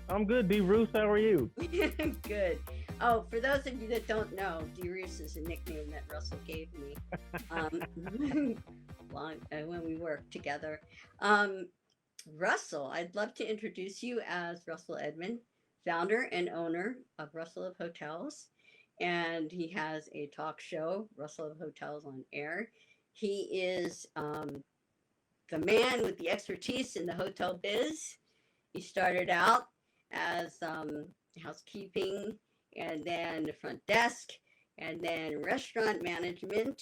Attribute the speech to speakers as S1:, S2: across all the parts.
S1: I'm good, D. Roos. How are you?
S2: Good. Oh, for those of you that don't know, Darius is a nickname that Russell gave me um, when we worked together. Um, Russell, I'd love to introduce you as Russell Edmond, founder and owner of Russell of Hotels. And he has a talk show, Russell of Hotels on Air. He is the man with the expertise in the hotel biz. He started out as housekeeping and then the front desk and then restaurant management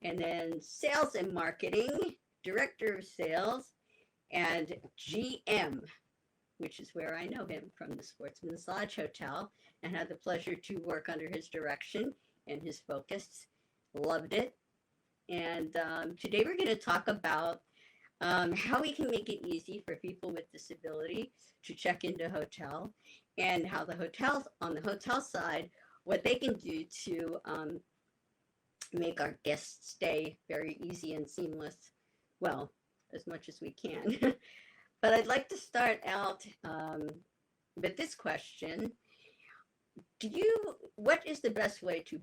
S2: and then sales and marketing, director of sales, and GM, which is where I know him from the Sportsman's Lodge Hotel and had the pleasure to work under his direction and his focus. Loved it. And today we're going to talk about how we can make it easy for people with disability to check into a hotel, and how the hotels on the hotel side, what they can do to make our guest stay very easy and seamless. Well, as much as we can. But I'd like to start out with this question: Do you? What is the best way to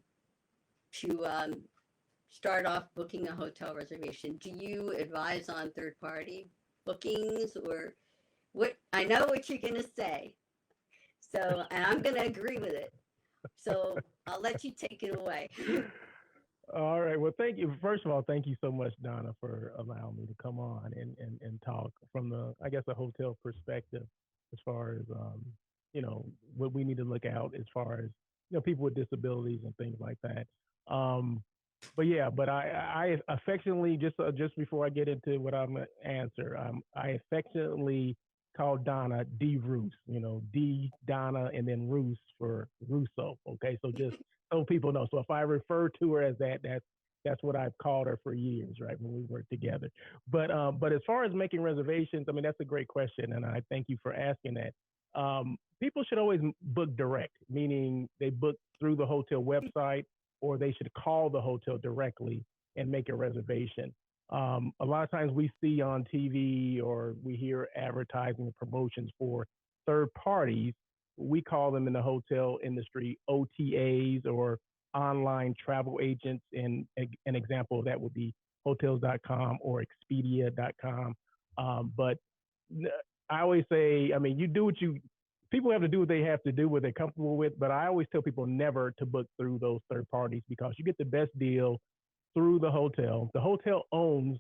S2: start off booking a hotel reservation? Do you advise on third party bookings, or what? I know what you're going to say. So, and I'm going to agree with it. So I'll let you take it away.
S1: All right. Well, thank you. First of all, thank you so much, Donna, for allowing me to come on and talk from I guess, a hotel perspective as far as, what we need to look out as far as, people with disabilities and things like that. Um, but yeah, but I affectionately just before I get into what I'm gonna answer, I affectionately call Donna D Roos, D Donna and then Roos for Russo. Okay, so just so people know. So if I refer to her as that, that's what I've called her for years, right? When we worked together. But as far as making reservations, I mean that's a great question, and I thank you for asking that. People should always book direct, meaning they book through the hotel website, or they should call the hotel directly and make a reservation. A lot of times we see on TV or we hear advertising promotions for third parties. We call them in the hotel industry OTAs, or online travel agents. And an example of that would be hotels.com or expedia.com. But I always say, I mean, you do what you people have to do what they have to do, what they're comfortable with. But I always tell people never to book through those third parties, because you get the best deal through the hotel. The hotel owns,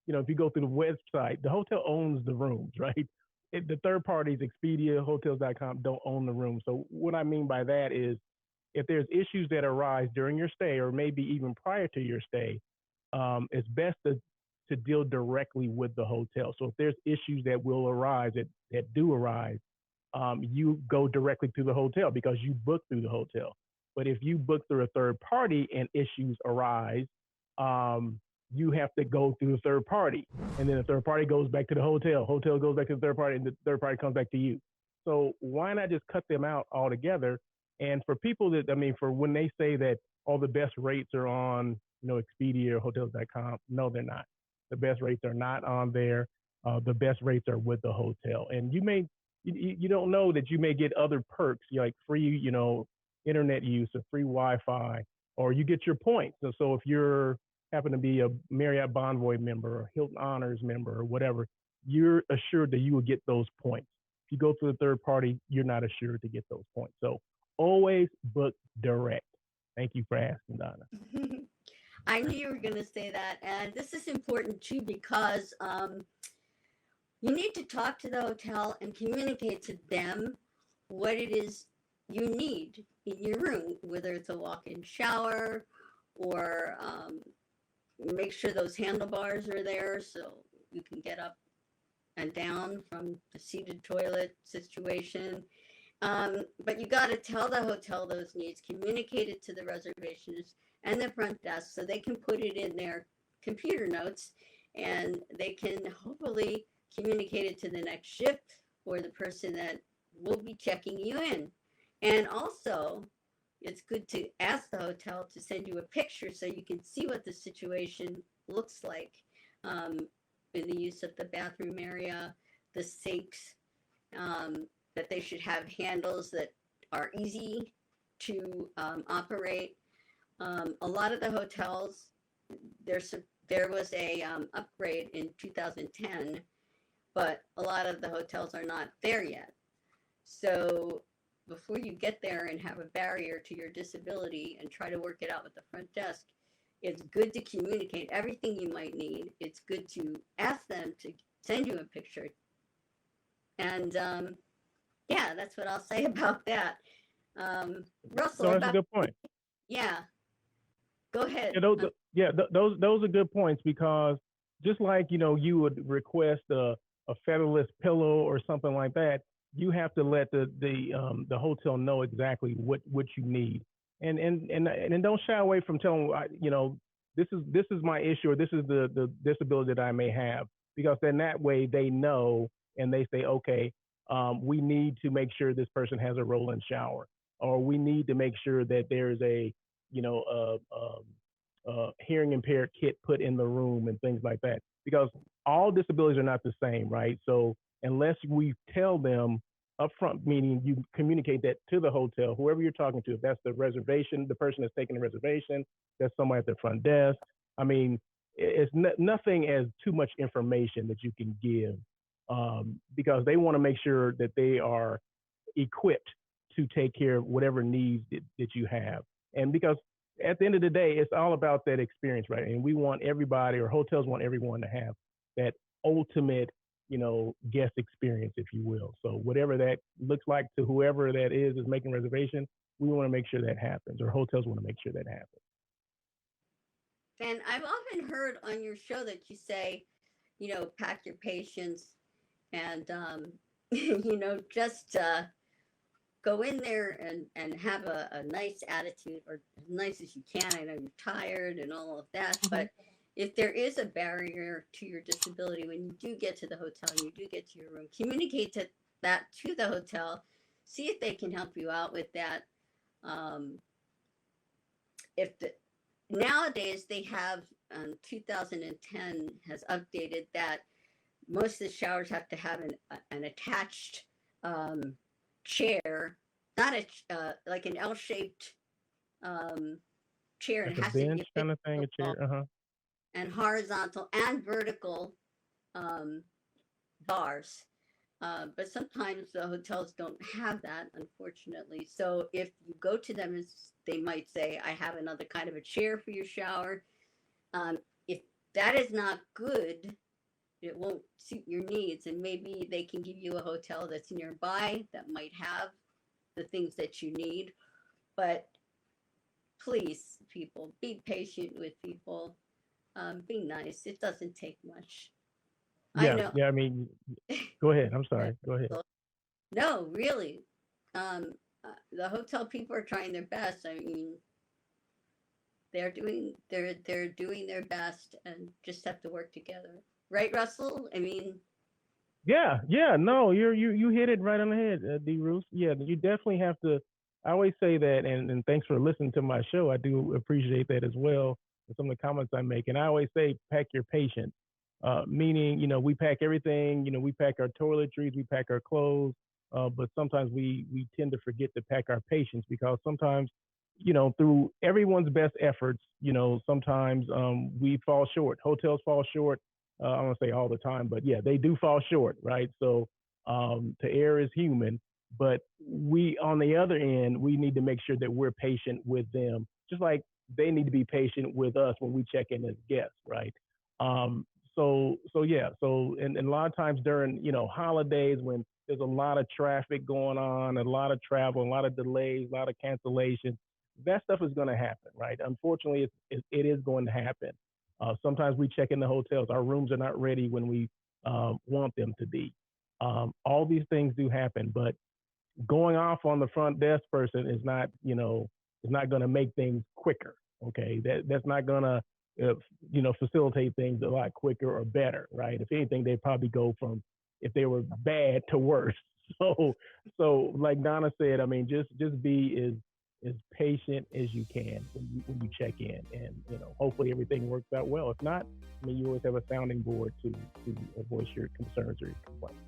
S1: if you go through the website, the hotel owns the rooms, right? The third parties, Expedia, hotels.com, don't own the room. So what I mean by that is, if there's issues that arise during your stay, or maybe even prior to your stay, it's best to deal directly with the hotel. So if there's issues that will arise, that do arise, you go directly to the hotel because you book through the hotel. But if you book through a third party and issues arise, you have to go through the third party. And then the third party goes back to the hotel. Hotel goes back to the third party, and the third party comes back to you. So why not just cut them out altogether? And for people that, I mean, for when they say that all the best rates are on, Expedia or hotels.com, no, they're not. The best rates are not on there. The best rates are with the hotel. And you don't know that you may get other perks, like free, internet use or free Wi-Fi, or you get your points. So if you're happen to be a Marriott Bonvoy member or Hilton Honors member or whatever, you're assured that you will get those points. If you go through the third party, you're not assured to get those points. So always book direct. Thank you for asking, Donna.
S2: I knew you were going to say that. And this is important too, because you need to talk to the hotel and communicate to them what it is you need in your room, whether it's a walk-in shower, or make sure those handlebars are there so you can get up and down from the seated toilet situation. But you got to tell the hotel those needs, communicate it to the reservations and the front desk so they can put it in their computer notes, and they can hopefully communicate it to the next shift or the person that will be checking you in. And also, it's good to ask the hotel to send you a picture so you can see what the situation looks like, um, in the use of the bathroom area, the sinks, that they should have handles that are easy to operate. A lot of the hotels, there's there was a upgrade in 2010, but a lot of the hotels are not there yet. So before you get there and have a barrier to your disability and try to work it out with the front desk, it's good to communicate everything you might need. It's good to ask them to send you a picture. And yeah, that's what I'll say about that. Russell,
S1: So that's a
S2: about,
S1: good point.
S2: yeah, go ahead.
S1: Yeah, those are good points because just like you would request a featherless pillow or something like that, you have to let the hotel know exactly what you need, and don't shy away from telling this is my issue or this is the disability that I may have, because then that way they know and they say, okay, we need to make sure this person has a roll-in shower, or we need to make sure that there's a you know hearing impaired kit put in the room and things like that, because all disabilities are not the same, right? So unless we tell them upfront, meaning you communicate that to the hotel, whoever you're talking to, if that's the reservation, the person that's taking the reservation, that's somebody at the front desk. I mean, it's nothing as too much information that you can give, because they want to make sure that they are equipped to take care of whatever needs that you have. And because at the end of the day, it's all about that experience, right? And we want everybody, or hotels want everyone to have that ultimate, guest experience, if you will. So whatever that looks like to whoever that is making reservation, we want to make sure that happens, or hotels want to make sure that happens.
S2: And I've often heard on your show that you say, pack your patience and, just go in there and have a nice attitude, or as nice as you can. I know you're tired and all of that, but if there is a barrier to your disability when you do get to the hotel and you do get to your room, communicate that to the hotel, see if they can help you out with that. If the Nowadays they have, 2010 has updated that most of the showers have to have an attached um, chair, not like an L-shaped chair, and
S1: Like
S2: it
S1: a
S2: has to be
S1: bench
S2: a
S1: kind of thing, a chair.
S2: and horizontal and vertical um, bars. But sometimes the hotels don't have that, unfortunately. So if you go to them, they might say, I have another kind of a chair for your shower. If that is not good, it won't suit your needs. And maybe they can give you a hotel that's nearby that might have the things that you need. But please, people, be patient with people. Be nice. It doesn't take much. I
S1: Yeah,
S2: know.
S1: yeah. I mean, go ahead. I'm sorry. Go ahead.
S2: No, really. The hotel people are trying their best. I mean, they're doing their best, and just have to work together. Right, Russell? I mean,
S1: Yeah, yeah, no, you hit it right on the head, D. Roos. Yeah, you definitely have to. I always say that, and thanks for listening to my show. I do appreciate that as well. And some of the comments I make, and I always say, pack your patience. Meaning, we pack everything. We pack our toiletries, we pack our clothes, but sometimes we tend to forget to pack our patience, because sometimes, through everyone's best efforts, sometimes we fall short. Hotels fall short. I don't say all the time, but yeah, they do fall short, right? So to err is human, but we, on the other end, we need to make sure that we're patient with them, just like they need to be patient with us when we check in as guests, right? Um, so yeah, and a lot of times during holidays, when there's a lot of traffic going on, a lot of travel, a lot of delays, a lot of cancellations, that stuff is going to happen, right? Unfortunately, it is going to happen. Sometimes we check in the hotels, our rooms are not ready when we want them to be. All these things do happen, but going off on the front desk person is not going to make things quicker. Okay, that's not going to facilitate things a lot quicker or better, right? If anything, they probably go from, if they were bad, to worse. So like Donna said, I mean, just be as patient as you can when you check in, and hopefully everything works out well. If not, I mean, you always have a sounding board to voice your concerns or your complaints.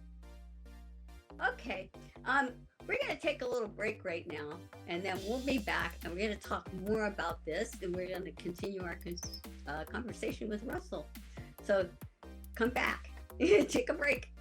S2: Okay. We're going to take a little break right now, and then we'll be back, and we're going to talk more about this, and we're going to continue our conversation with Russell. So come back. Take a break.